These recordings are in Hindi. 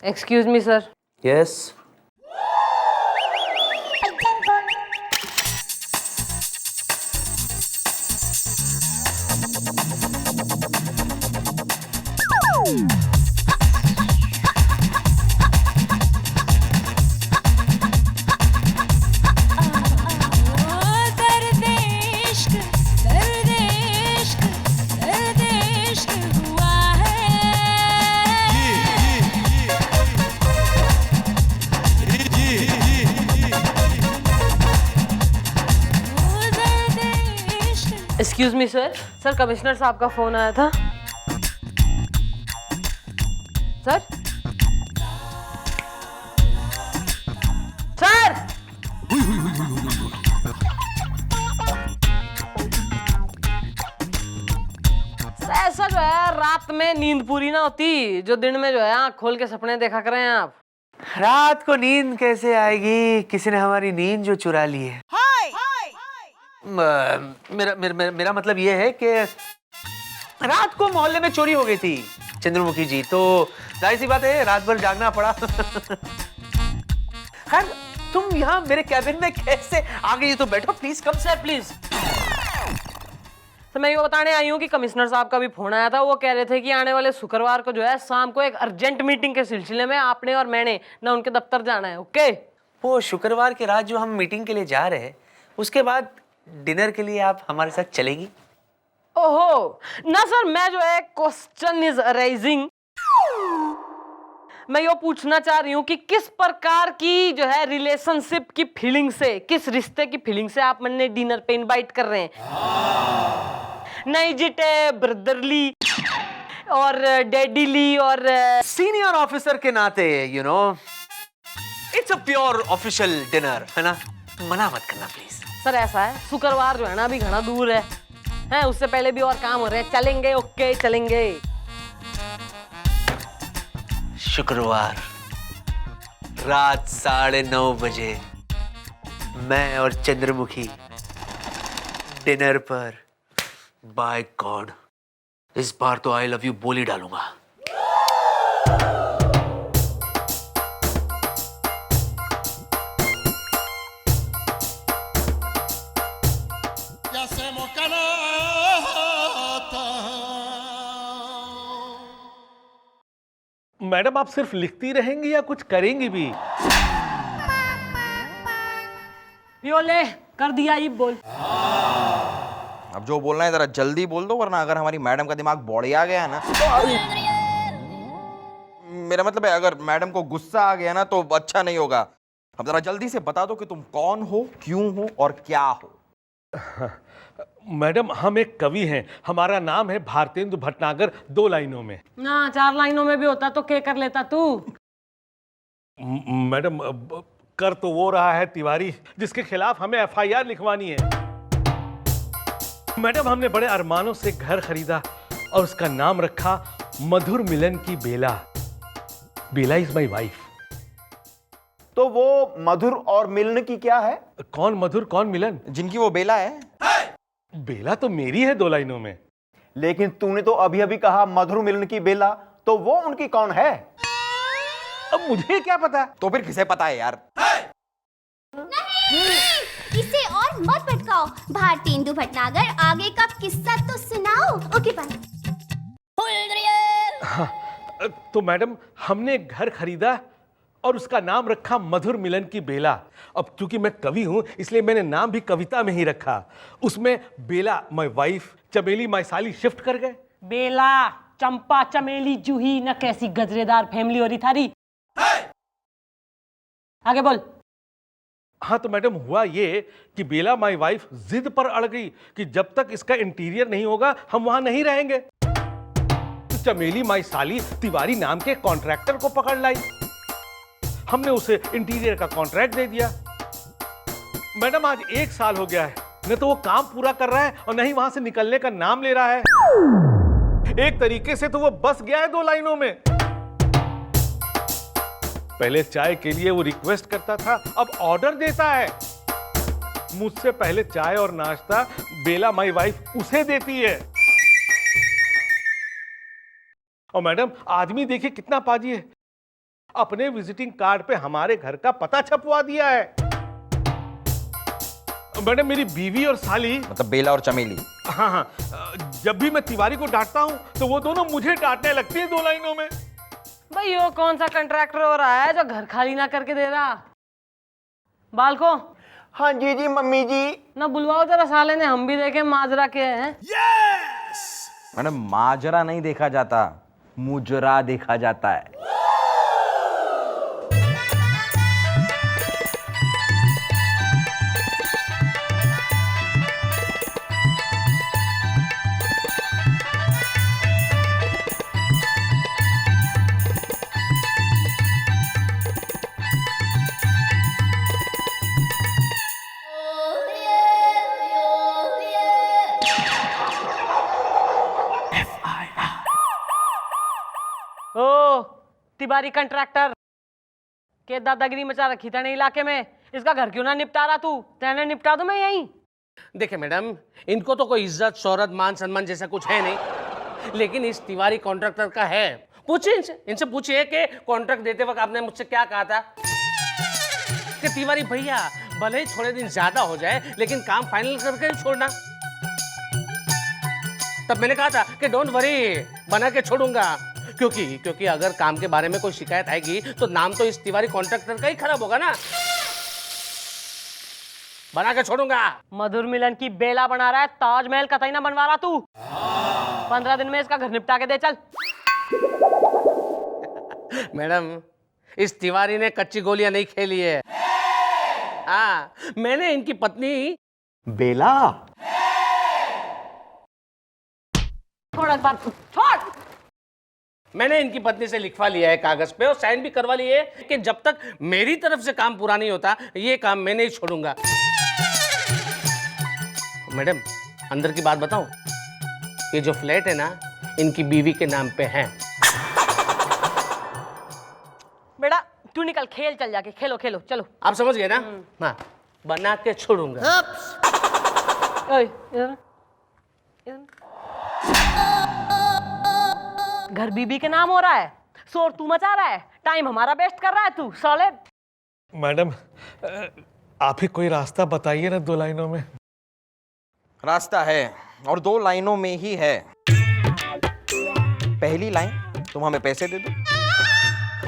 Excuse me sir. Yes. Excuse me sir. Sir commissioner साहब का फोन आया था। सर सर ऐसा जो है रात में नींद पूरी ना होती, जो दिन में जो है आँख खोल के सपने देखा करें आप। रात को नींद कैसे आएगी? किसी ने हमारी नींद जो चुरा ली है। मेरा मतलब ये है कि रात को मोहल्ले में चोरी हो गई थी चंद्रमुखी जी, तो जाहिर सी बात है रात भर जागना पड़ा। खैर तुम यहाँ मेरे कैबिन में कैसे आ गई? तो बैठो प्लीज, कम सर प्लीज। तो मैं ये बताने आई हूँ कि कमिश्नर साहब का भी फोन आया था। वो कह रहे थे कि आने वाले शुक्रवार को जो है शाम को एक अर्जेंट मीटिंग के सिलसिले में आपने और मैंने ना उनके दफ्तर जाना है। ओके? वो शुक्रवार की रात जो हम मीटिंग के लिए जा रहे हैं, उसके बाद डिनर के लिए आप हमारे साथ चलेगी? ओहो ना सर, मैं जो है क्वेश्चन इज अराइजिंग, मैं ये पूछना चाह रही हूँ कि किस प्रकार की जो है रिलेशनशिप की फीलिंग से, किस रिश्ते की फीलिंग से आप मैंने डिनर पे इनवाइट कर रहे हैं? नहीं जिटे ब्रदरली और डैडीली और सीनियर ऑफिसर के नाते you know it's a pure official dinner, है ना? मना मत करना प्लीज। सर ऐसा है, शुक्रवार जो है ना अभी घना दूर है, हैं उससे पहले भी और काम हो रहे हैं। चलेंगे? ओके चलेंगे। शुक्रवार रात 9:30 बजे मैं और चंद्रमुखी डिनर पर। बाय गॉड, इस बार तो आई लव यू बोली डालूंगा। मैडम आप सिर्फ लिखती रहेंगी या कुछ करेंगी भी? यो ले कर दिया, ये बोल। अब जो बोलना है जरा जल्दी बोल दो, वरना अगर हमारी मैडम का दिमाग बौड़िया गया है ना मेरा मतलब है अगर मैडम को गुस्सा आ गया ना तो अच्छा नहीं होगा। अब जरा जल्दी से बता दो कि तुम कौन हो, क्यों हो और क्या हो। मैडम हम एक कवि हैं, हमारा नाम है भारतेंदु भटनागर। 2 लाइनों में ना 4 लाइनों में भी होता तो क्या कर लेता तू? मैडम कर तो वो रहा है तिवारी जिसके खिलाफ हमें एफआईआर लिखवानी है। मैडम हमने बड़े अरमानों से घर खरीदा और उसका नाम रखा मधुर मिलन की बेला। बेला इज माई वाइफ। तो वो मधुर और मिलन की क्या है? कौन मधुर कौन मिलन? जिनकी वो बेला है। बेला तो मेरी है 2 लाइनों में। लेकिन तूने तो अभी अभी कहा मधुर मिलन की बेला, तो वो उनकी कौन है? अब मुझे क्या पता? तो फिर किसे पता है यार? नहीं, इसे और मत भटकाओ। भारतेंदु भटनागर, आगे का किस्सा तो सुनाओ। Okay bye. तो मैडम हमने एक घर खरीदा और उसका नाम रखा मधुर मिलन की बेला। अब क्योंकि मैं कवि हूं इसलिए मैंने नाम भी कविता में ही रखा। उसमें बेला माय वाइफ, चमेली माय साली शिफ्ट कर गए। बेला, चंपा, चमेली, जूही न कैसी गजरेदार फैमिली हो रही थारी। आगे बोल। हाँ तो मैडम हुआ ये कि बेला माय वाइफ जिद पर अड़ गई कि जब तक इसका इंटीरियर नहीं होगा हम वहां नहीं रहेंगे। तो चमेली माय साली तिवारी नाम के कॉन्ट्रैक्टर को पकड़ लाई। हमने उसे इंटीरियर का कॉन्ट्रैक्ट दे दिया। मैडम आज 1 साल हो गया है, न तो वो काम पूरा कर रहा है और न ही वहां से निकलने का नाम ले रहा है। एक तरीके से तो वो बस गया है 2 लाइनों में। पहले चाय के लिए वो रिक्वेस्ट करता था, अब ऑर्डर देता है। मुझसे पहले चाय और नाश्ता बेला माई वाइफ उसे देती है। और मैडम आदमी देखिए कितना पाजी है, अपने विजिटिंग कार्ड पे हमारे घर का पता छपवा दिया है। मैडम मेरी बीवी और साली, मतलब बेला और चमेली। हाँ हाँ, जब भी मैं तिवारी को डांटता हूँ तो वो दोनों मुझे डांटने लगती हैं 2 लाइनों में। भाई वो कौन सा कंट्रैक्टर हो रहा है जो घर खाली ना करके दे रहा? बाल को हाँ जी जी मम्मी जी। ना बुलवाओ जरा, साले ने हम भी देखे माजरा के हैं। मैडम माजरा नहीं देखा जाता, मुजरा देखा जाता है। ओ तिवारी कंट्रैक्टर के दादागिरी मचा रखी था इलाके में, इसका घर क्यों ना निपटा रहा तू? तेने निपटा दूं मैं यहीं। देखिए मैडम, इनको तो कोई इज्जत शोहरत मान सम्मान जैसा कुछ है नहीं, लेकिन इस तिवारी कॉन्ट्रैक्टर का है। पूछिए इनसे पूछिए कि कॉन्ट्रैक्ट देते वक्त आपने मुझसे क्या कहा था कि तिवारी भैया भले ही थोड़े दिन ज्यादा हो जाए लेकिन काम फाइनल करके ही छोड़ना। तब मैंने कहा था कि डोंट वरी, बना के छोड़ूंगा, क्योंकि अगर काम के बारे में कोई शिकायत आएगी तो नाम तो इस तिवारी कॉन्ट्रैक्टर का ही खराब होगा ना। बना के छोड़ूंगा। मधुर मिलन की बेला बना रहा है, ताजमहल कतई ना बनवा रहा तू। 15 दिन में इसका घर निपटा के दे चल। मैडम इस तिवारी ने कच्ची गोलियां नहीं खेली है। हाँ, मैंने इनकी पत्नी बेला, थोड़ा बात छोड़। मैंने इनकी पत्नी से लिखवा लिया है कागज पे और साइन भी करवा लिए है कि जब तक मेरी तरफ से काम पूरा नहीं होता ये काम मैं नहीं छोड़ूंगा। मैडम अंदर की बात बताऊं, ये जो फ्लैट है ना इनकी बीवी के नाम पे है। बेटा तू निकल, खेल चल जाके, खेलो खेलो चलो। आप समझ गए ना? हाँ, बना के छोड़ूंगा। ओए, इधर घर बीबी के नाम हो रहा है, शोर तू मचा रहा है, टाइम हमारा वेस्ट कर रहा है तू साले। मैडम आप ही कोई रास्ता बताइए ना 2 लाइनों में। रास्ता है और 2 लाइनों में ही है। पहली लाइन, तुम हमें पैसे दे दो,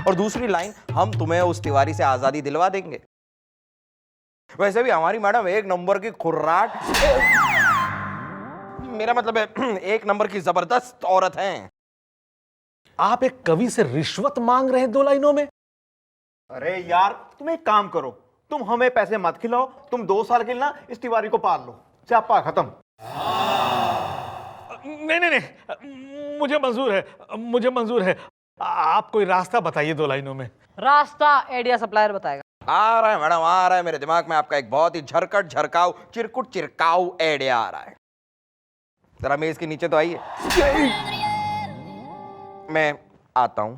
और दूसरी लाइन, हम तुम्हें उस तिवारी से आजादी दिलवा देंगे। वैसे भी हमारी मैडम 1 नंबर की खुर्राट, मेरा मतलब है 1 नंबर की जबरदस्त औरत हैं। आप एक कवि से रिश्वत मांग रहे हैं 2 लाइनों में? अरे यार तुम एक काम करो, तुम हमें पैसे मत खिलाओ, तुम 2 साल के लिए ना इस तिवारी को पाल लो, चापा खत्म। नहीं, मुझे मंजूर है। आप कोई रास्ता बताइए 2 लाइनों में। रास्ता आइडिया सप्लायर बताएगा। आ रहा है मैडम, आ रहा है मेरे दिमाग में आपका एक बहुत ही झरकट झरकाऊ चिरकुट चिरकाऊ आइडिया आ रहा है। जरा मेज के नीचे तो आइए, मैं आता हूं।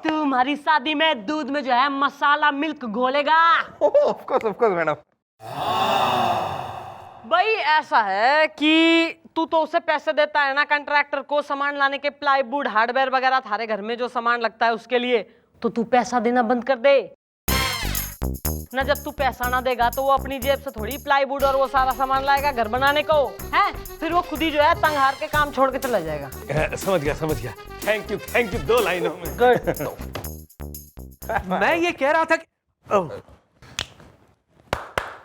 तू हमारी शादी में दूध में जो है मसाला मिल्क घोलेगा। Of course madam. भाई ऐसा है कि तू तो उसे पैसे देता है ना कंट्रैक्टर को सामान लाने के, प्लाईवुड हार्डवेयर वगैरह थारे घर में जो सामान लगता है उसके लिए, तो तू पैसा देना बंद कर दे ना। जब तू पैसा ना देगा तो वो अपनी जेब से थोड़ी प्लाईवुड और वो सारा सामान लाएगा घर बनाने को, है? फिर वो खुद ही जो है तंग हार के काम छोड़ के चला जाएगा। समझ गया। थैंक यू 2 लाइनों में। मैं ये कह रहा था कि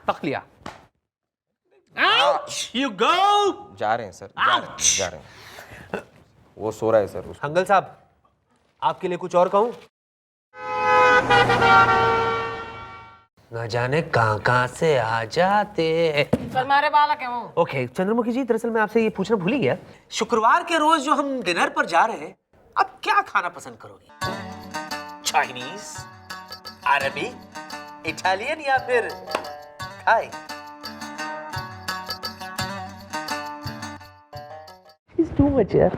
पक लिया। You go. जा रहे हैं सर, जा रहे हैं। वो सो रहा है सर। अंकल साहब आपके लिए कुछ और कहूं? न जाने कहां से आ जाते। सर मारे बालक है वो। ओके चंद्रमुखी जी, दरअसल मैं आपसे ये पूछना भूल ही गया, शुक्रवार के रोज जो हम डिनर पर जा रहे हैं, आप क्या खाना पसंद करोगे? चाइनीज, अरबी, इटालियन या फिर थाई? It's too much यार।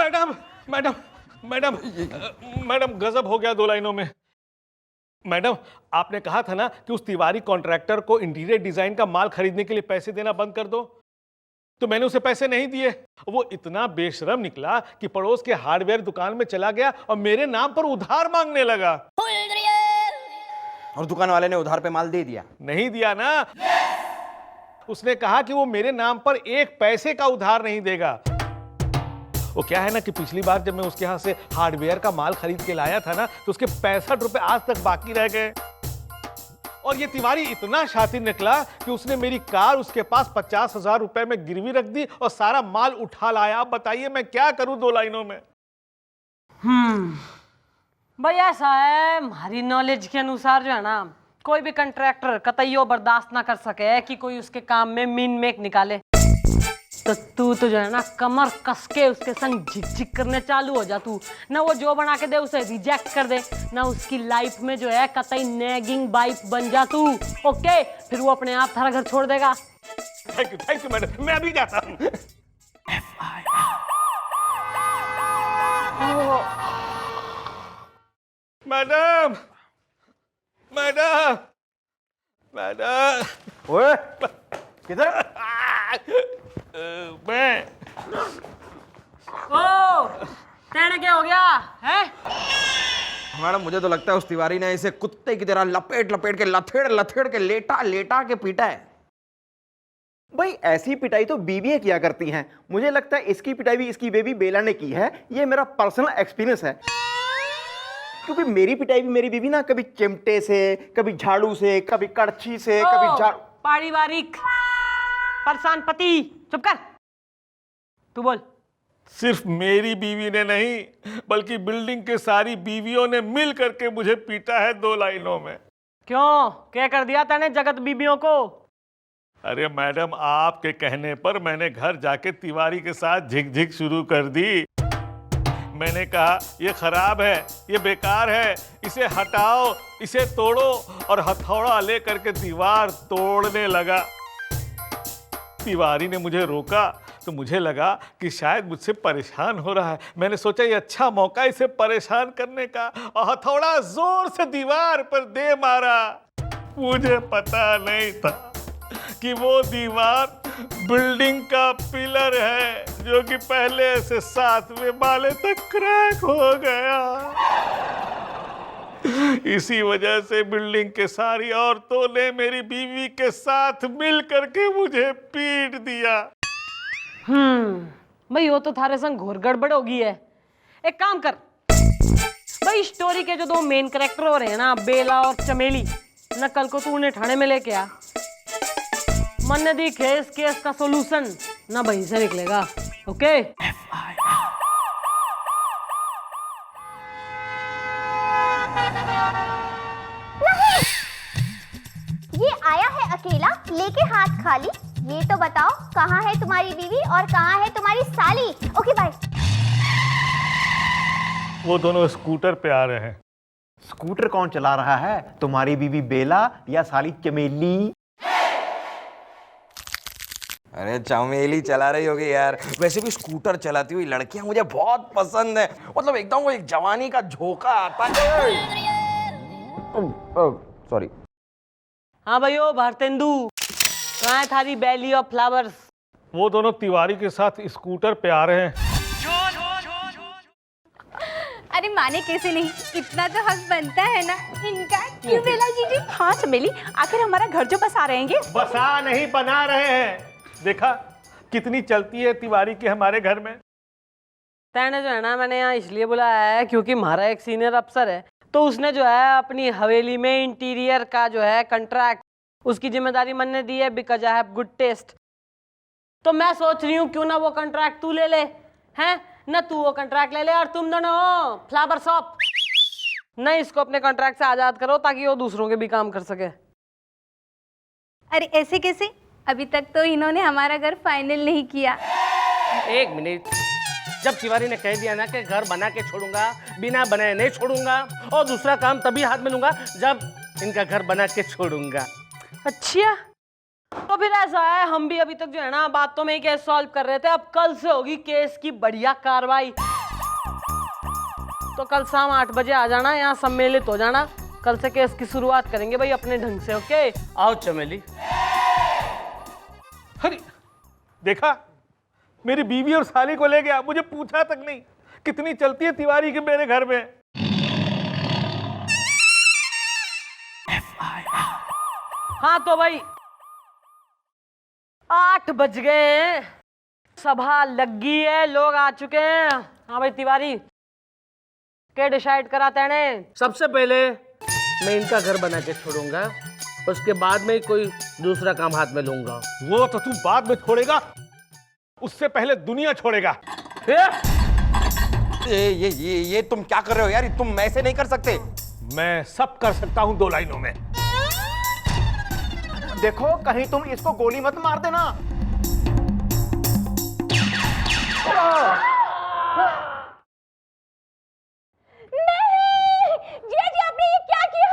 मैडम मैडम मैडम मैडम गजब हो गया 2 लाइनों में। मैडम आपने कहा था ना कि उस तिवारी कॉन्ट्रैक्टर को इंटीरियर डिजाइन का माल खरीदने के लिए पैसे देना बंद कर दो, तो मैंने उसे पैसे नहीं दिए। वो इतना बेशरम निकला कि पड़ोस के हार्डवेयर दुकान में चला गया और मेरे नाम पर उधार मांगने लगा। और दुकान वाले ने उधार पे माल दे दिया? नहीं दिया ना। उसने कहा कि वो मेरे नाम पर 1 पैसे का उधार नहीं देगा। वो क्या है ना कि पिछली बार जब मैं उसके यहाँ से हार्डवेयर का माल खरीद के लाया था ना, तो उसके 65 रुपए आज तक बाकी रह गए। और ये तिवारी इतना शातिर निकला कि उसने मेरी कार उसके पास 50,000 रुपए में गिरवी रख दी और सारा माल उठा लाया। आप बताइए मैं क्या करूं 2 लाइनों में। भाई ऐसा है, हमारी नॉलेज के अनुसार जो है ना, कोई भी कंट्रैक्टर कतईयो बर्दाश्त ना कर सके कि कोई उसके काम में मीन मेक निकाले। तो तू तो जो है ना कमर कस के उसके संग झिक करने चालू हो जा। तू ना वो जो बना के दे उसे रिजेक्ट कर दे, ना उसकी लाइफ में जो है कतई नेगिंग वाइफ बन जा तू। ओके, फिर वो अपने आप थारा घर छोड़ देगा। थैंक यू मैडम, मैं अभी जाता हूं। Madam madam madam. ओए किधर? मैं ओ तेरे क्या हो गया है? मैडम मुझे तो लगता है उस तिवारी ने इसे कुत्ते की तरह लपेट लपेट के लथेड़ के लेटा के पीटा है। भाई ऐसी पिटाई तो बीवियां किया करती हैं। मुझे लगता है इसकी पिटाई भी इसकी बेबी बेला ने की है। ये मेरा पर्सनल एक्सपीरियंस है, क्योंकि मेरी पिटाई भी मेरी बीवी ना कभी चिमटे से, कभी झाड़ू से, कभी कड़छी से, कभी झाड़ू। पारिवारिक परेशान पति, चुप कर। तू बोल। सिर्फ मेरी बीवी ने नहीं बल्कि बिल्डिंग के सारी बीवियों ने मिल करके मुझे पीटा है 2 लाइनों में। क्यों, क्या कर दिया तूने जगत बीबियों को? अरे मैडम आपके कहने पर मैंने घर जाके तिवारी के साथ झिक शुरू कर दी। मैंने कहा ये खराब है, ये बेकार है, इसे हटाओ, इसे तोड़ो, और हथौड़ा लेकर के दीवार तोड़ने लगा। तिवारी ने मुझे रोका तो मुझे लगा कि शायद मुझसे परेशान हो रहा है। मैंने सोचा ये अच्छा मौका इसे परेशान करने का, और हथौड़ा जोर से दीवार पर दे मारा। मुझे पता नहीं था कि वो दीवार बिल्डिंग का पिलर है जो कि पहले से 7वें माले तक क्रैक हो गया। इसी वजह से बिल्डिंग के सारी औरतों ने मेरी बीवी के साथ मिल करके मुझे पीट दिया। भाई वो तो थारे संग घोर गड़बड़ होगी है। एक काम कर भाई, स्टोरी के जो 2 मेन कैरेक्टर हो रहे हैं ना, बेला और चमेली, ना कल को तू उन्हें थाने में लेके आ। मन ने दिखे इस केस का सॉल्यूशन ना वहीं से निकलेगा। ओके ये आया है अकेला लेके हाथ खाली। ये तो बताओ कहाँ है तुम्हारी बीवी और कहाँ है तुम्हारी साली? Okay bye. वो दोनों स्कूटर पे आ रहे हैं। स्कूटर कौन चला रहा है, तुम्हारी बीवी बेला या साली चमेली? अरे चमेली चला रही होगी यार। वैसे भी स्कूटर चलाती हुई लड़कियां मुझे बहुत पसंद है। मतलब एकदम वो एक जवानी का झोंका आता है। सॉरी। हाँ भाइयों, भारतेंदु कहाँ है थारी बैली ऑफ फ्लावर्स? वो दोनों तिवारी के साथ स्कूटर पे आ रहे हैं। अरे माने कैसे नहीं, इतना तो हक बनता है ना इनका। क्यों बेला जीजी? हाँ चमेली, आखिर हमारा घर जो बसा रहेंगे। बसा नहीं, बना रहे हैं। देखा कितनी चलती है तिवारी की हमारे घर में। तैने जो है ना, मैंने यहाँ इसलिए बुलाया है क्योंकि हमारा एक सीनियर अफसर है, तो उसने जो है अपनी हवेली में इंटीरियर का जो है कंट्रैक्ट, उसकी जिम्मेदारी मन ने दी है, because I have good taste. तो मैं सोच रही हूँ क्यों ना वो कंट्रैक्ट तू ले ले, हैं ना? तू वो कंट्रैक्ट ले ले और तुम दोनों फ्लावर शॉप नहीं, इसको अपने कॉन्ट्रैक्ट से आजाद करो ताकि वो दूसरों के भी काम कर सके। अरे ऐसे कैसे? अभी तक तो इन्होंने हमारा घर फाइनल नहीं किया। 1 मिनट, जब तिवारी ने कह दिया ना कि घर बना के छोड़ूंगा, बिना बनाए नहीं छोड़ूंगा, और दूसरा काम तभी हाथ में लूंगा जब इनका घर बना के छोड़ूंगा। अच्छा, तो फिर ऐसा है, हम भी अभी तक जो है ना बातों में ही केस सॉल्व कर रहे थे, अब कल से होगी केस की बढ़िया कार्रवाई। तो कल शाम 8 बजे आ जाना, यहाँ सम्मिलित हो जाना। कल से केस की शुरुआत करेंगे भाई अपने ढंग से। ओके आओ चमेली। अरे देखा, मेरी बीवी और साली को ले गया, मुझे पूछा तक नहीं। कितनी चलती है तिवारी के मेरे घर में। हाँ तो भाई 8 बज गए हैं, सभा लग गई है, लोग आ चुके हैं। हाँ भाई तिवारी, क्या डिसाइड करा तेने? सबसे पहले मैं इनका घर बना के छोड़ूंगा, उसके बाद में कोई दूसरा काम हाथ में लूंगा। वो तो तू बाद में छोड़ेगा, उससे पहले दुनिया छोड़ेगा। ये तुम क्या कर रहे हो यार? तुम ऐसे नहीं कर सकते। मैं सब कर सकता हूं 2 लाइनों में। देखो कहीं तुम इसको गोली मत मार देना। नहीं जिया जी, आपने ये क्या किया?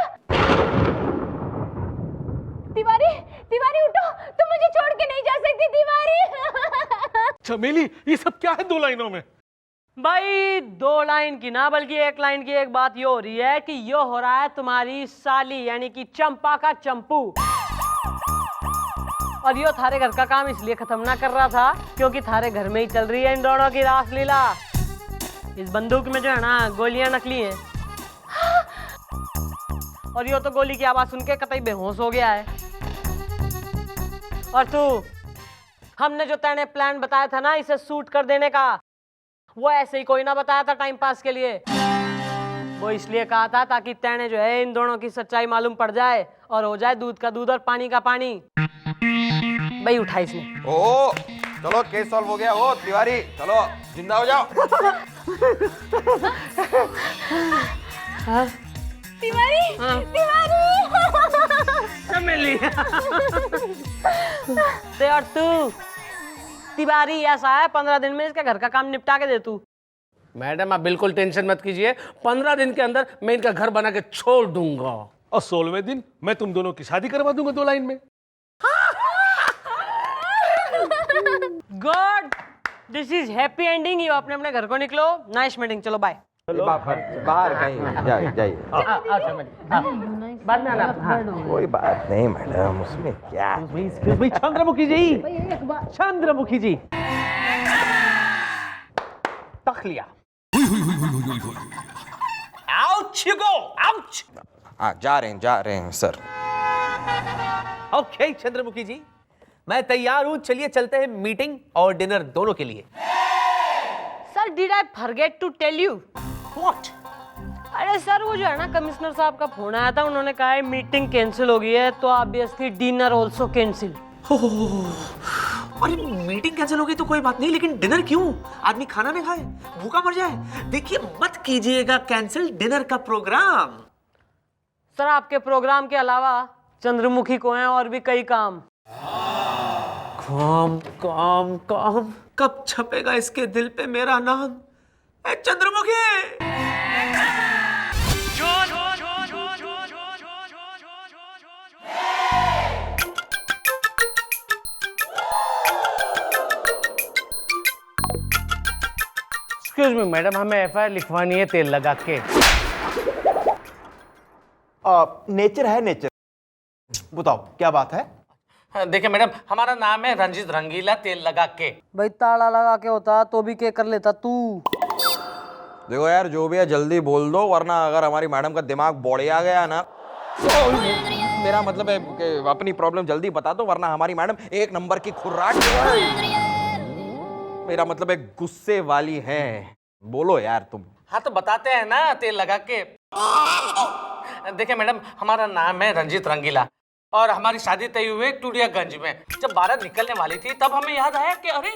तिवारी, तिवारी उठो, तुम मुझे छोड़ के नहीं जा सकती तिवारी। चमेली, ये सब क्या है 2 लाइनों में? भाई 2 लाइन की ना, बल्कि 1 लाइन की एक बात ये हो रही है कि ये हो रहा है तुम्हारी साली यानी कि चंपा का चंपू। और ये थारे घर का काम इसलिए खत्म ना कर रहा था क्योंकि थारे घर में ही चल रही है इन दोनों की रासलीला। इस बंदूक में जो है ना गोलियां नकली हैं। और ये तो गोली की आवाज सुन के कतई बेहोश हो गया है। और तू, हमने जो तेने प्लान बताया था ना इसे शूट कर देने का, वो ऐसे ही कोई ना बताया था टाइम पास के लिए। वो इसलिए कहा था ताकि तेने जो है इन दोनों की सच्चाई मालूम पड़ जाए और हो जाए दूध का दूध और पानी का पानी। भाई उठा इसने। ओ चलो, केस सॉल्व हो गया। ओ तिवारी चलो, जिंदा हो जाओ। तिवारी, तिवारी। चमेली। और तू तिवारी ऐसा है 15 दिन में इसके घर का काम निपटा के दे तू। मैडम आप बिल्कुल टेंशन मत कीजिए, 15 दिन के अंदर मैं इनका घर बना के छोड़ दूंगा। और 16वें दिन मैं तुम दोनों की शादी करवा दूंगा 2 लाइन में। Good, this is happy ending. ये अपने अपने घर को निकलो। नाइस मीटिंग, चलो बाय। बाहर कहीं जाइए। बाद में आना। कोई बात नहीं मैडम, उसमें क्या। चंद्रमुखी जी, चंद्रमुखी जी, तखलिया। Out you go, out. हाँ जा रहे हैं सर। ओके चंद्रमुखी जी, मैं तैयार हूं। चलिए चलते हैं मीटिंग और डिनर दोनों के लिए। Sir did I forget to tell you? What? अरे सर वो जो है ना कमिश्नर साहब का फोन आया था, उन्होंने कहा है मीटिंग कैंसिल हो गई है तो ऑब्वियसली डिनर आल्सो कैंसिल। अरे मीटिंग कैंसिल हो गई तो कोई बात नहीं, लेकिन डिनर क्यों? आदमी खाना नहीं खाए, भूखा मर जाए। देखिए मत कीजिएगा कैंसिल डिनर का प्रोग्राम। सर आपके प्रोग्राम के अलावा चंद्रमुखी को हैं और भी कई काम। काम काम काम, कब छपेगा इसके दिल पे मेरा नाम? ए चंद्रमुखी! एक्सक्यूज मी मैडम, हमें एफआईआर लिखवानी है तेल लगा के। नेचर है नेचर। बताओ क्या बात है? देखिए मैडम, हमारा नाम है रंजीत रंगीला तेल लगा के। भाई ताला लगा के होता तो भी क्या कर लेता तू। देखो यार, जो भी है जल्दी बोल दो, वरना अगर हमारी मैडम का दिमाग बोड़िया गया ना, तो मेरा मतलब है कि अपनी प्रॉब्लम जल्दी बता दो, वरना हमारी मैडम 1 नंबर की खुर्राट, मेरा मतलब है गुस्से वाली है। बोलो यार तुम। हाँ तो बताते हैं ना तेल लगा के। देखिए मैडम, हमारा नाम है रंजीत रंगीला और हमारी शादी तय हुई है टूडियागंज में। जब बारात निकलने वाली थी तब हमें याद आया कि अरे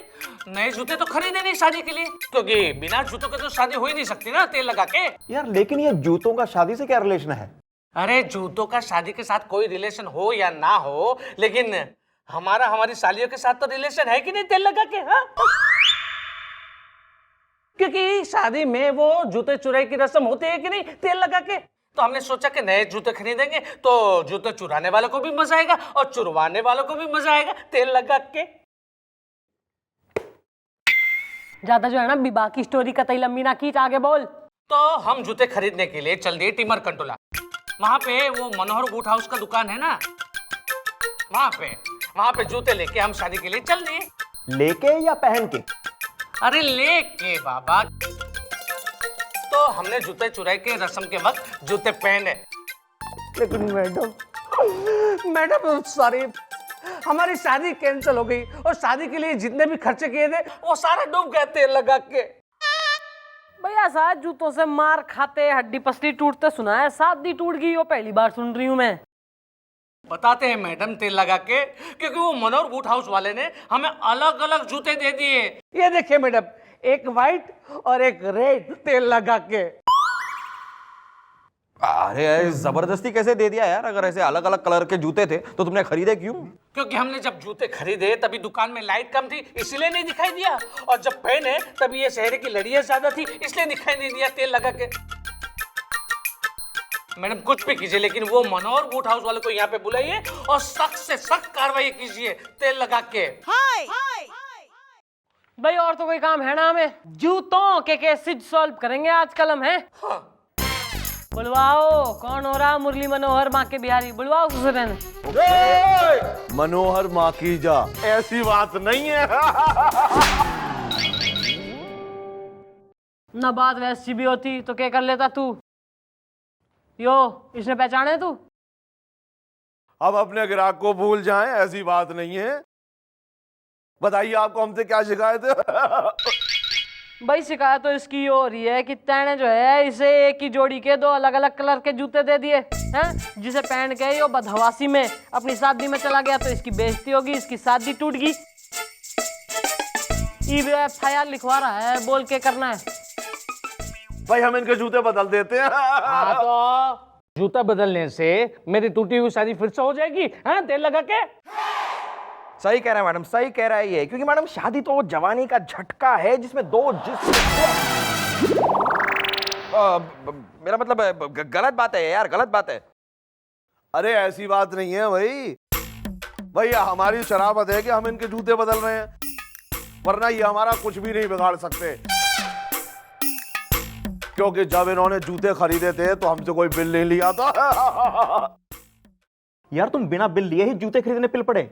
नए जूते तो खरीदे नहीं शादी के लिए, क्योंकि बिना जूतों के तो शादी हो ही नहीं सकती ना तेल लगा के। यार लेकिन ये जूतों का शादी से क्या रिलेशन है? अरे जूतों का शादी के साथ कोई रिलेशन हो या ना हो, लेकिन हमारा हमारी सालियों के साथ तो रिलेशन है कि नहीं तेल लगा के। हाँ, क्योंकि शादी में वो जूते चुराई की रस्म होती है कि नहीं तेल लगा के। तो हमने सोचा कि नए जूते खरीदेंगे तो जूते चुराने वालों को भी मजा आएगा और चुरवाने वालों को भी मजा आएगा तेल लगा के। ज्यादा जो है ना विवाह की स्टोरी कतई लंबी ना खींच, आगे बोल। तो हम जूते खरीदने के लिए चल दिए टिमर कंटोला। वहां पे वो मनोहर बूट हाउस का दुकान है ना, वहां पे जूते लेके हम शादी के लिए चल दिए। लेके या पहन के? अरे लेके बाबा। तो हमने जूते चुराए के रस्म के वक्त जूते पहने। लेकिन मैडम सॉरी, हमारी शादी कैंसिल हो गई और शादी के लिए जितने भी खर्चे किए थे वो सारा डूब गए तेल लगा के। भैया साहब जूतों से मार खाते हड्डी पसली टूटते सुना है, शादी टूट गई वो पहली बार सुन रही हूँ मैं। बताते हैं मैडम तेल लगा के, क्योंकि वो मनोहर बूट हाउस वाले ने हमें अलग अलग जूते दे दिए। ये देखिए मैडम, एक व्हाइट और एक रेड तेल लगा के। अरे जबरदस्ती कैसे दे दिया यार? अगर ऐसे अलग अलग कलर के जूते थे तो तुमने खरीदे क्यों? क्योंकि हमने जब जूते खरीदे तभी दुकान में लाइट कम थी, इसलिए नहीं दिखाई दिया, और जब पहने तभी ये शहर की लड़ियां ज्यादा थी, इसलिए दिखाई नहीं दिया तेल लगा के। मैडम कुछ भी कीजिए, लेकिन वो मनोहर बूट हाउस वाले को यहाँ पे बुलाइए और सख्त से सख्त कार्रवाई कीजिए तेल लगा के। भाई और तो कोई काम है ना हमें? जूतों के केसेज सॉल्व करेंगे आजकल हम हैं। हाँ। बुलवाओ, कौन हो रहा? मुरली मनोहर माँ के बिहारी, बुलवाओ उसे रहने। मनोहर माँ की जा, ऐसी बात नहीं है। ना बात वैसी भी होती तो क्या कर लेता तू? यो इसने पहचाने तू? अब अपने ग्राहक को भूल जाएं, ऐसी बात नहीं है। बताइए आपको हमसे क्या शिकायत है? भाई शिकायत तो इसकी हो रही है कि तैने जो है इसे एक ही जोड़ी के दो अलग अलग कलर के जूते दे दिए हैं, जिसे पहन के यो बदहवासी में अपनी शादी में चला गया तो इसकी बेइज्जती होगी, इसकी शादी टूट गई। FIR लिखवा रहा है, बोल के करना है। भाई हम इनके जूते बदल देते हैं। हाँ तो जूता बदलने से मेरी टूटी हुई शादी फिर से हो जाएगी, हाँ तेल लगा के। सही कह रहा है मैडम, सही कह रहा है ये, क्योंकि मैडम शादी तो जवानी का झटका है जिसमें दो मेरा मतलब गलत बात है यार, गलत बात है। अरे ऐसी बात नहीं है भाई, भैया हमारी शराबत है कि हम इनके जूते बदल रहे हैं, वरना ये हमारा कुछ भी नहीं बिगाड़ सकते। क्योंकि जब इन्होंने जूते खरीदे थे तो हमसे कोई बिल नहीं लिया था। यार तुम बिना बिल लिए ही जूते खरीदने पिल पड़े?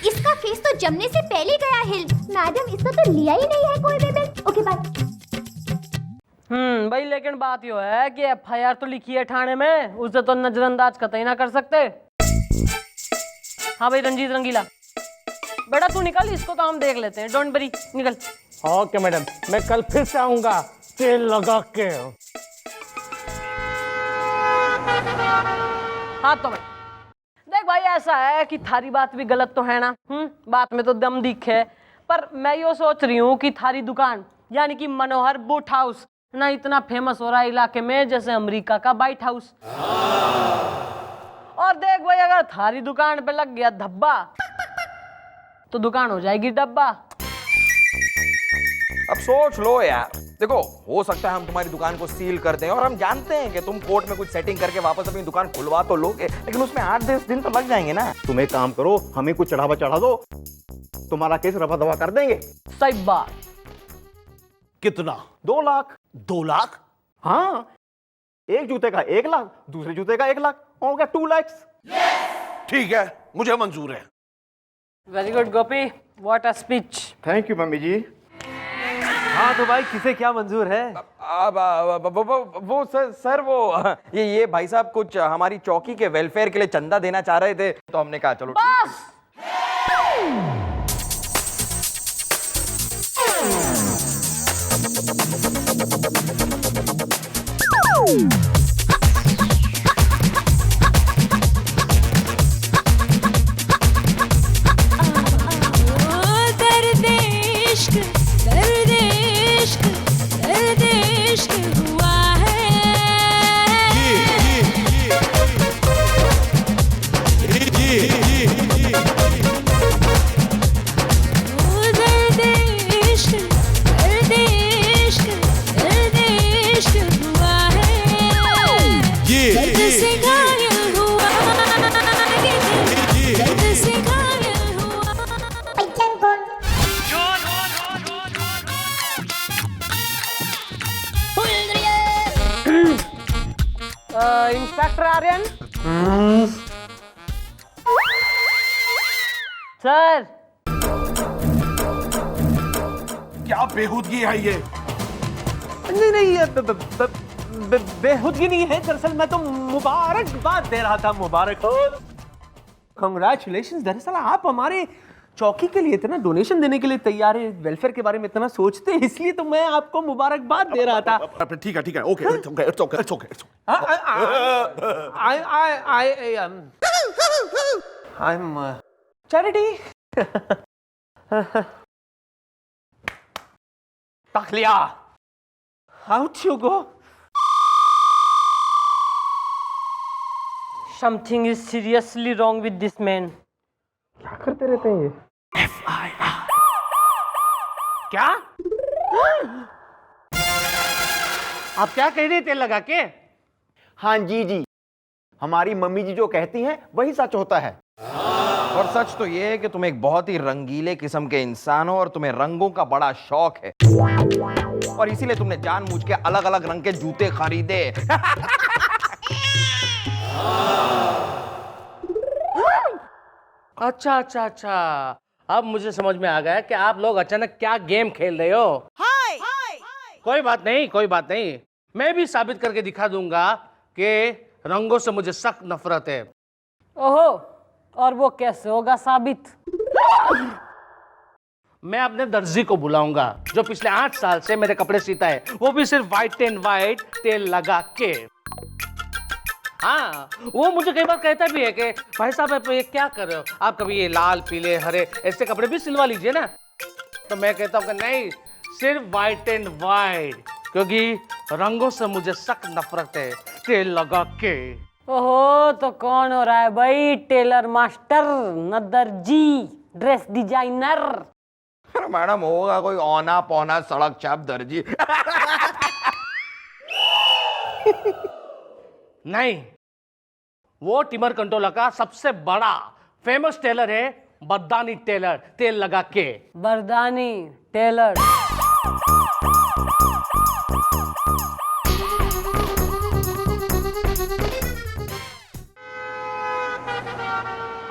इसका फेस तो जमने से पहले गया हिल। मैडम इसका तो लिया ही नहीं है कोई भी बिल। Okay bye. भाई लेकिन बात यो है कि FIR तो लिखी है थाने में, उसे तो नजरअंदाज कतई ना कर सकते। हाँ भाई रंजीत रंगीला, बेटा तू निकल, इसको तो हम देख लेते हैं, डोंट वरी, निकल। ओके मैडम, मैं कल फिर से आऊंगा तेल लगा के। हाँ तो भाई देख भाई, ऐसा है कि थारी बात भी गलत तो है ना, बात में तो दम दिखे, पर मैं यो सोच रही हूँ कि थारी दुकान यानी कि मनोहर बूट हाउस ना इतना फेमस हो रहा है इलाके में जैसे अमेरिका का व्हाइट हाउस। और देख भाई, अगर थारी दुकान पे लग गया धब्बा तो दुकान हो जाएगी डब्बा। अब सोच लो यार, देखो हो सकता है हम तुम्हारी दुकान को सील कर दें, और हम जानते हैं कि तुम कोर्ट में कुछ सेटिंग करके वापस अपनी दुकान खुलवा तो लोगे, लेकिन उसमें 8-10 दिन तो लग जाएंगे ना। तुम एक काम करो, हमें कुछ चढ़ावा चढ़ा दो, तुम्हारा केस रफा दफा कर देंगे। सही बात। कितना? 2 लाख। 2 लाख? हाँ, एक जूते का 1 लाख, दूसरे जूते का 1 लाख, हो गया 2 लाख। ठीक है, मुझे मंजूर है। Very good Gopi, what a speech. Thank you mummy ji. हाँ तो भाई किसे क्या मंजूर है? वो सर वो ये भाई साहब कुछ हमारी चौकी के वेलफेयर के लिए चंदा देना चाह रहे थे, तो हमने कहा चलो बस। Inspector Aryan sir. क्या बेहूदगी है ये? नहीं नहीं, ये बेहूदगी नहीं है। दरअसल मैं तो मुबारकबाद दे रहा था। मुबारक हो, कंग्रेचुलेशन। दरअसल आप हमारे चौकी के लिए इतना डोनेशन देने के लिए तैयार है, वेलफेयर के बारे में इतना सोचते हैं, इसलिए तो मैं आपको मुबारकबाद दे रहा था। ठीक है, okay, it's okay. I am charity. तखलिया, out you go. Something is seriously wrong with this man. क्या करते रहते हैं ये? क्या आप क्या कह रहे थे लगा के? हाँ जी, हमारी मम्मी जी जो कहती हैं वही सच होता है। और सच तो ये है कि तुम एक बहुत ही रंगीले किस्म के इंसान हो और तुम्हें रंगों का बड़ा शौक है, और इसीलिए तुमने जानबूझ के अलग अलग रंग के जूते खरीदे। अच्छा, अब मुझे समझ में आ गया कि आप लोग अचानक क्या गेम खेल रहे हो। कोई बात नहीं, मैं भी साबित करके दिखा दूंगा कि रंगों से मुझे सख्त नफरत है। ओहो, और वो कैसे होगा साबित? मैं अपने दर्जी को बुलाऊंगा जो पिछले 8 साल से मेरे कपड़े सीता है, वो भी सिर्फ व्हाइट एंड व्हाइट तेल लगा के। हाँ, वो मुझे कई बार कहता भी है कि भाई साहब आप ये क्या कर रहे हो, आप कभी ये लाल पीले हरे ऐसे कपड़े भी सिलवा लीजिए ना। तो मैं कहता हूँ कि नहीं, सिर्फ व्हाइट एंड व्हाइट, क्योंकि रंगों से मुझे सख्त नफरत है तेल लगा के। ओहो, तो कौन हो रहा है भाई? टेलर मास्टर, न दर्जी, ड्रेस डिजाइनर? अरे मैडम, होगा कोई औना पौना सड़क छाप दर्जी। नहीं, वो टिमर कंटोला का सबसे बड़ा फेमस टेलर है बरदानी टेलर, तेल लगा के। बरदानी टेलर।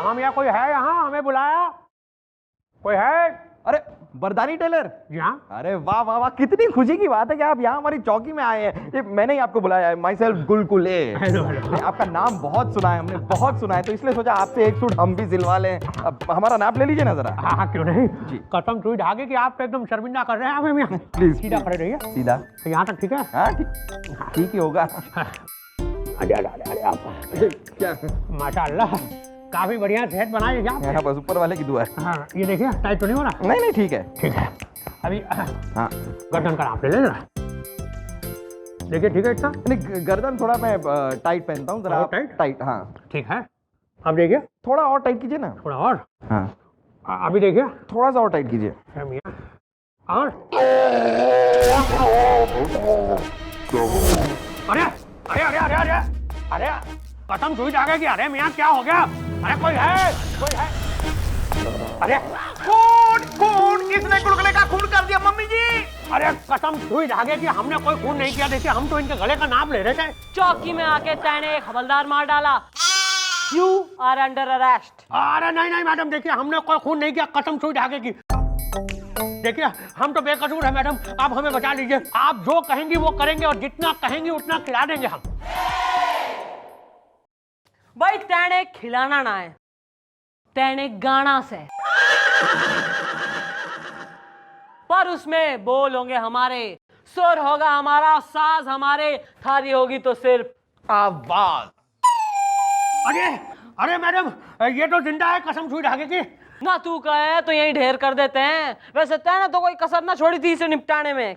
हम यहाँ कोई है? यहाँ हमें बुलाया कोई है? अरे बरदानी टेलर, यहाँ? अरे वाह वाह वाह, कितनी खुशी की बात है कि आप यहाँ हमारी चौकी में आए हैं। ये मैंने ही आपको बुलाया है, माई सेल्फ गुलकुले। हेलो। आपका नाम बहुत सुना है, हमने बहुत सुना है, तो इसलिए सोचा आपसे एक सूट हम भी सिलवा लें। अब हमारा नाप ले लीजिए ना जरा। हाँ, क्यों नहीं जी। कसम सुई धागे की आप एकदम शर्मिंदा कर रहे हैं हमें यहाँ। प्लीज सीधा खड़े रहिए, सीधा। यहाँ तक ठीक है? हाँ ठीक ही होगा। अरे आप क्या माशाअल्लाह, काफी बढ़िया सेहत बनाई क्या? हाँ, बस ऊपर वाले की दुआ है। हाँ, ये देखिए टाइट तो नहीं हो रहा? नहीं ठीक है। ठीक है, अभी हाँ, गर्दन का नाप ले लेना। देखिए ठीक है इतना? नहीं, गर्दन थोड़ा मैं टाइट पहनता हूँ जरा। और टाइट? टाइट, हाँ ठीक है। अब देखिए थोड़ा और टाइट कीजिए ना। थोड़ा और। हाँ, अभी देखिए थोड़ा सा और टाइट कीजिए। और अरे अरे अरे अरे अरे अरे कसम सुई धागे की। अरे मियाँ क्या हो गया? अरे कोई है? अरे खून किसने गुलगुले का खून कर दिया? मम्मी जी। अरे कसम सुई धागे की, हमने कोई खून नहीं किया। देखिए हम तो इनके गले का नाप ले रहे थे। चौकी में आके तैने एक हवलदार मार डाला। You are under arrest. अरे नहीं मैडम, देखिए हमने कोई खून नहीं किया, कसम सुई धागे की। देखिए हम तो बेकसूर है मैडम, आप हमें बचा लीजिए। आप जो कहेंगी वो करेंगे और जितना कहेंगी उतना खिला देंगे हम। भाई तैने खिलाना ना है, तैने गाना से। पर उसमें बोल होंगे हमारे, सुर होगा हमारा, साज हमारे, थारी होगी तो सिर्फ आवाज। अरे मैडम, ये तो जिंदा है, कसम सुई धागे की। ना तू कहे तो यही ढेर कर देते हैं। वैसे तैने तो कोई कसर ना छोड़ी थी इसे निपटाने में,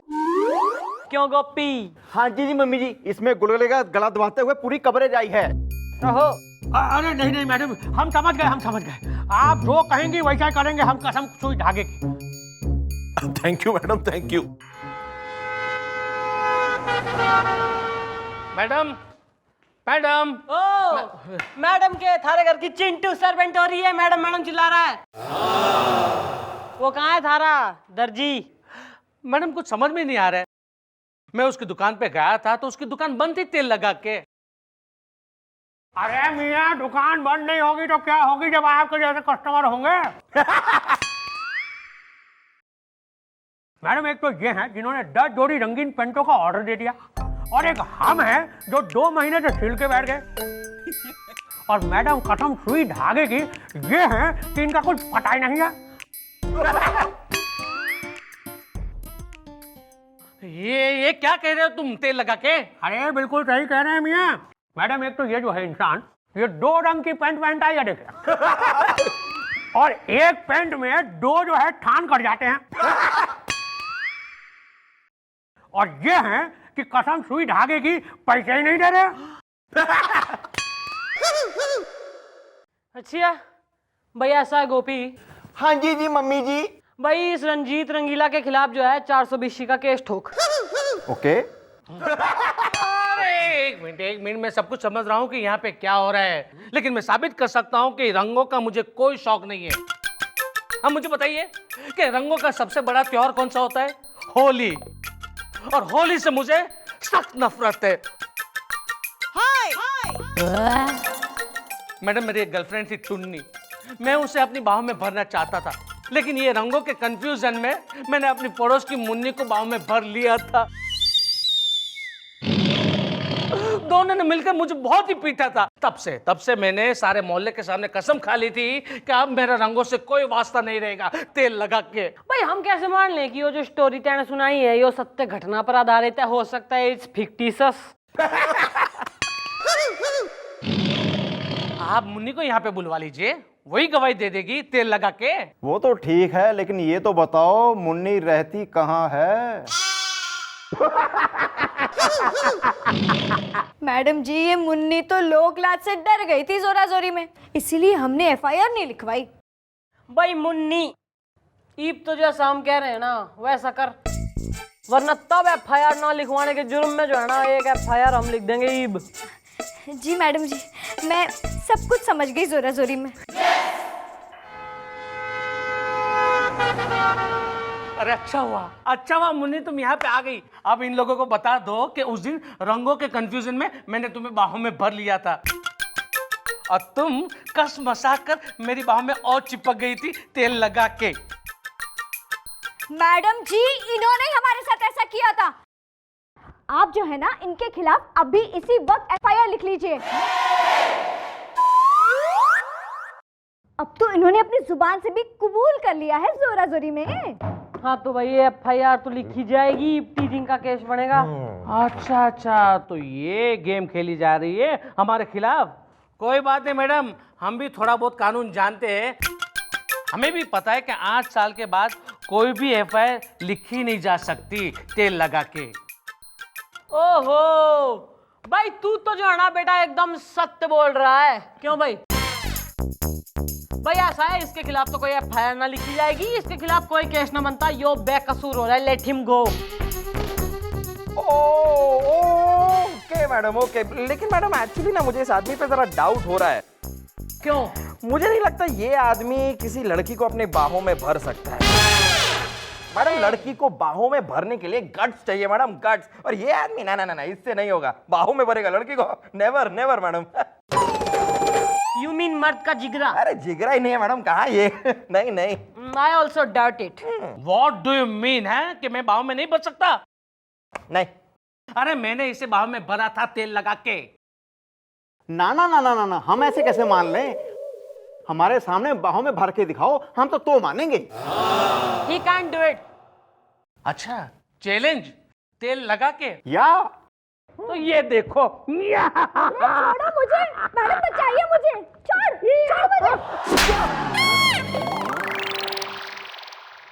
क्यों गोपी? हाँ जी मम्मी जी, इसमें गुलगुले का गला दबाते हुए पूरी कवरेज आई है। ओहो, अरे नहीं मैडम, हम समझ गए। आप जो कहेंगी वैसा करेंगे हम, कसम सुई धागे की। Thank you madam, thank you. Madam ओ मैडम के थारे घर की चिंटू सर्वेंट हो रही है। मैडम चिल्ला रहा है। वो कहाँ है थारा दर्जी? मैडम कुछ समझ में नहीं आ रहा है। मैं उसकी दुकान पे गया था तो उसकी दुकान बंद थी तेल लगा के। अरे मियाँ, दुकान बंद नहीं होगी तो क्या होगी जब आपके जैसे कस्टमर होंगे। मैडम, एक तो ये हैं जिन्होंने 10 जोड़ी रंगीन पेंटों का ऑर्डर दे दिया, और एक हम हैं जो 2 महीने से छिल के बैठ गए। और मैडम, कसम सुई धागे की, ये हैं कि इनका कुछ पता ही नहीं है। ये क्या कह रहे हो तुम तेल लगा के? अरे बिल्कुल सही कह रहे हैं मियाँ। मैडम, एक तो ये जो है इंसान, ये 2 रंग की पेंट पहनता है, ये देखिए। और एक पेंट में 2 जो है ठान कर जाते हैं। और ये हैं कि कसम सुई धागे की, पैसे ही नहीं दे रहे। अच्छा भैया, ऐसा है गोपी, हाँ जी जी मम्मी जी। भाई इस रंजीत रंगीला के खिलाफ जो है 420 का केस ठोक। ओके। अरे एक मिनट, मैं सब कुछ समझ रहा हूँ कि यहाँ पे क्या हो रहा है, लेकिन मैं साबित कर सकता हूँ कि रंगों का मुझे कोई शौक नहीं है। अब मुझे बताइए कि रंगों का सबसे बड़ा त्योहार कौन सा होता है? होली। और होली से मुझे सख्त नफरत है। मैडम, मेरी एक गर्लफ्रेंड थी टुन्नी, मैं उसे अपनी बाहों में भरना चाहता था, लेकिन ये रंगों के कंफ्यूजन में मैंने अपनी पड़ोस की मुन्नी को बाहों में भर लिया था। दोनों ने मिलकर मुझे बहुत ही पीटा था। तब से मैंने सारे मोहल्ले के सामने कसम खा ली थी कि अब मेरा रंगों से कोई वास्ता नहीं रहेगा, तेल लगा के। भाई हम कैसे मान लें कि ये जो स्टोरी तैने सुनाई है ये सत्य घटना पर आधारित है? हो सकता है इट्स फिक्टिशियस। आप मुन्नी को यहाँ पे बुलवा लीजिए, वही गवाही दे देगी तेल लगा के। वो तो ठीक है, लेकिन ये तो बताओ मुन्नी रहती कहाँ है? मैडम जी, ये मुन्नी तो लोक लाज से डर गई थी जोरा जोरी में, इसीलिए हमने एफआईआर नहीं लिखवाई। भाई मुन्नी, ईब तो जैसा हम कह रहे हैं ना वैसा कर, वरना तब एफआईआर ना लिखवाने के जुर्म में जो है ना एक एफआईआर हम लिख देंगे ईब। जी मैडम जी, मैं सब कुछ समझ गई जोरा जोरी में। अरे अच्छा हुआ मुन्नी तुम यहाँ पे आ गई। अब इन लोगों को बता दो कि उस दिन रंगों के कंफ्यूजन में मैंने तुम्हें बाहों में भर लिया था और तुम कस मसा कर मेरी बाहों में और चिपक गई थी तेल लगा के। मैडम जी, इन्होंने हमारे साथ ऐसा किया था। आप जो है ना इनके खिलाफ अभी इसी वक्त एफआईआर लिख लीजिए। अब तो इन्होंने अपनी जुबान से भी कबूल कर लिया है जोरा जोरी में। हाँ तो भाई एफआईआर तो लिखी जाएगी, टीजिंग का केस बनेगा। अच्छा, तो ये गेम खेली जा रही है हमारे खिलाफ। कोई बात नहीं मैडम, हम भी थोड़ा बहुत कानून जानते हैं। हमें भी पता है कि 8 साल के बाद कोई भी एफआईआर लिखी नहीं जा सकती तेल लगा के। ओहो भाई, तू तो जो है ना बेटा एकदम सत्य बोल रहा है। क्यों भाई? भाई ऐसा है, इसके खिलाफ तो कोई एफआईआर ना लिखी जाएगी, इसके खिलाफ कोई केस ना बनता, यो बेकसूर हो रहा है, let him go. Okay madam, okay. लेकिन मैडम एक्चुअली ना मुझे इस आदमी पे जरा डाउट हो रहा है। क्यों? मुझे नहीं लगता ये आदमी किसी लड़की को अपने बाहों में भर सकता है। मैडम, लड़की को बाहों में भरने के लिए गट्स चाहिए मैडम, गट्स। और ये आदमी ना, इससे नहीं होगा। बाहों में भरेगा लड़की को? Never never madam. You mean मर्द का जिगरा? अरे जिगरा ही नहीं है मैडम, कहाँ ये? नहीं। I also doubt it. What do you mean है कि मैं बाहों में नहीं भर सकता? नहीं। अरे मैंने इसे बाहों में भरा था तेल लगा के। ना, हम ऐसे कैसे मान लें? हमारे सामने बाहों में भर के दिखाओ, हम तो मानेंगे। He can't do it. अच्छा, चैलेंज तेल लगा के? या तो ये देखो। छोड़ो मुझे, मैडम बचाइए मुझे, छोड़ मुझे।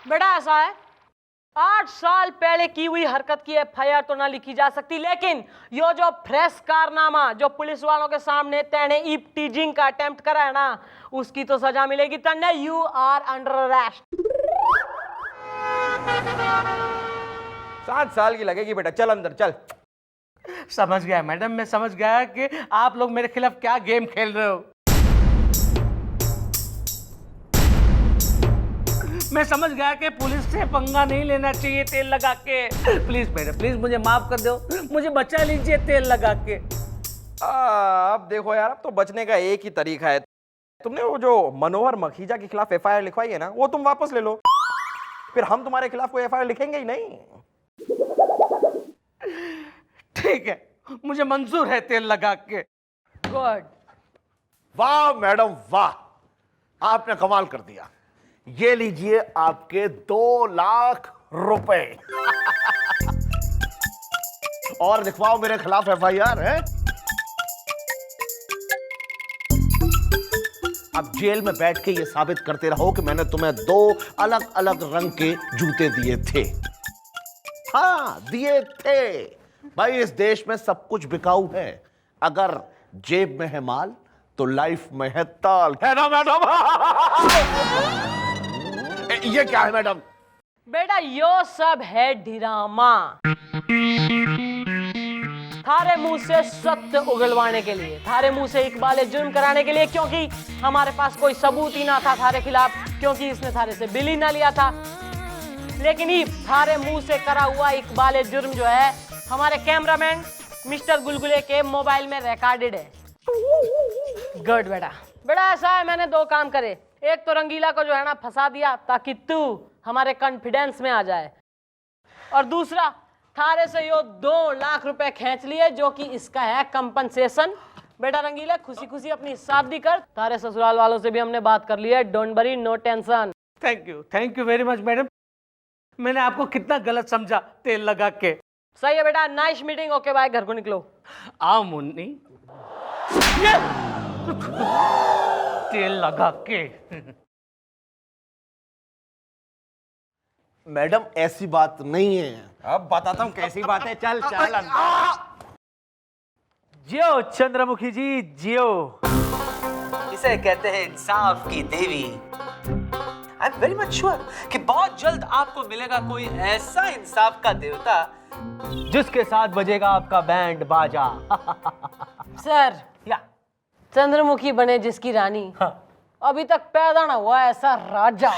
बेटा ऐसा है, 8 साल पहले की हुई हरकत की एफआईआर तो ना लिखी जा सकती, लेकिन यो जो फ्रेश कारनामा जो पुलिस वालों के सामने तेने ईप टीजिंग का अटेम्प्ट करा है ना, उसकी तो सजा मिलेगी तन्ने। You are under arrest. 7 साल की लगेगी बेटा, चल अंदर चल। समझ गया मैडम, मैं समझ गया कि आप लोग मेरे खिलाफ क्या गेम खेल रहे हो। मैं समझ गया कि पुलिस से पंगा नहीं लेना चाहिए तेल लगा के। प्लीज मैडम, प्लीज मुझे माफ कर दो, मुझे बचा लीजिए तेल लगा के। अब देखो यार, अब तो बचने का एक ही तरीका है। तुमने वो जो मनोहर मखीजा के खिलाफ एफआईआर लिखवाई है ना, वो तुम वापस ले लो, फिर हम तुम्हारे खिलाफ कोई एफआईआर लिखेंगे ही नहीं। ठीक है, मुझे मंजूर है तेल लगा के। गुड। वाह मैडम वाह, आपने कमाल कर दिया। ये लीजिए आपके 2 लाख रुपए। और लिखवाओ मेरे खिलाफ एफआईआर है। अब जेल में बैठ के ये साबित करते रहो कि मैंने तुम्हें 2 अलग अलग रंग के जूते दिए थे। हाँ दिए थे भाई, इस देश में सब कुछ बिकाऊ है। अगर जेब में है माल तो लाइफ में है ताल, है ना मैडम? ये क्या है मैडम? बेटा यो सब है ड्रामा, थारे मुंह से सत्य उगलवाने के लिए, थारे मुंह से इकबाल जुर्म कराने के लिए, क्योंकि हमारे पास कोई सबूत ही ना था थारे खिलाफ, क्योंकि इसने थारे से बिल ही ना लिया था। लेकिन ये थारे मुंह से करा हुआ इकबाल जुर्म जो है हमारे कैमरामैन मिस्टर गुलगुले के मोबाइल में रिकॉर्डेड है। गुड बेटा। बेटा ऐसा है, मैंने 2 काम करे। एक तो रंगीला को जो है ना फंसा दिया ताकि तू हमारे कॉन्फिडेंस में आ जाए, और दूसरा थारे से यो 2 लाख रुपए खींच लिए, जो कि इसका है कंपनसेशन। बेटा रंगीला खुशी खुशी अपनी शादी कर, तारे ससुराल वालों से भी हमने बात कर ली है, don't worry, no tension. Thank you very much madam. मैंने आपको कितना गलत समझा तेल लगा के। सही है बेटा, नाइस मीटिंग, ओके बाय, घर को निकलो। आओ मुन्नी। तेल लगा के। मैडम ऐसी बात नहीं है। अब बताता हूँ कैसी बात है। चल चल जियो चंद्रमुखी जी जियो। इसे कहते हैं इंसाफ की देवी। I am very much sure कि बहुत जल्द आपको मिलेगा कोई ऐसा इंसाफ का देवता जिसके साथ बजेगा आपका बैंड बाजा। सर, या चंद्रमुखी बने जिसकी रानी, अभी तक पैदा ना हुआ ऐसा राजा।